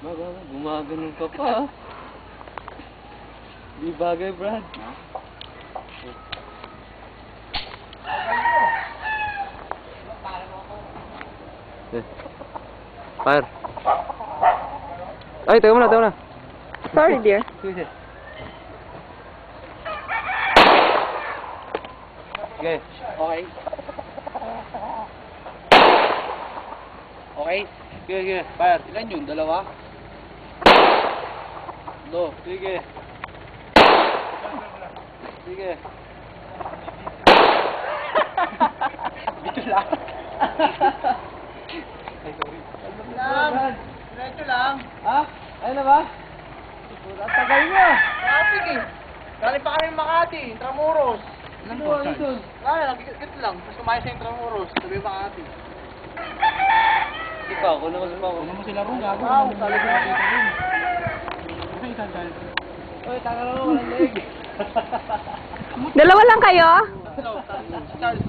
Gumaganon ka pa. Di bagay, Brad. Fire. Ay, tayo muna. Sorry, dear. Sige. Okay. Okay. Sige. Fire. Ilan yun? Dalawa? No. Sige. Dito lang. Ay, sorry. Diretso lang. Ha? Ayun na ba? Ang tagal niya. Traffic eh. Galing pa kami Makati, Intramuros. Ano doon? Wala, nagkikit lang. Tapos kumain sa Intramuros, sabi Makati. Ikaw, kung naman sumako. Ano mo sila ron, gago? Wow, talaga nakita rin. Okay, sandal. Uy, taka naman, walang leg. Dalawa lang kayo? Charles.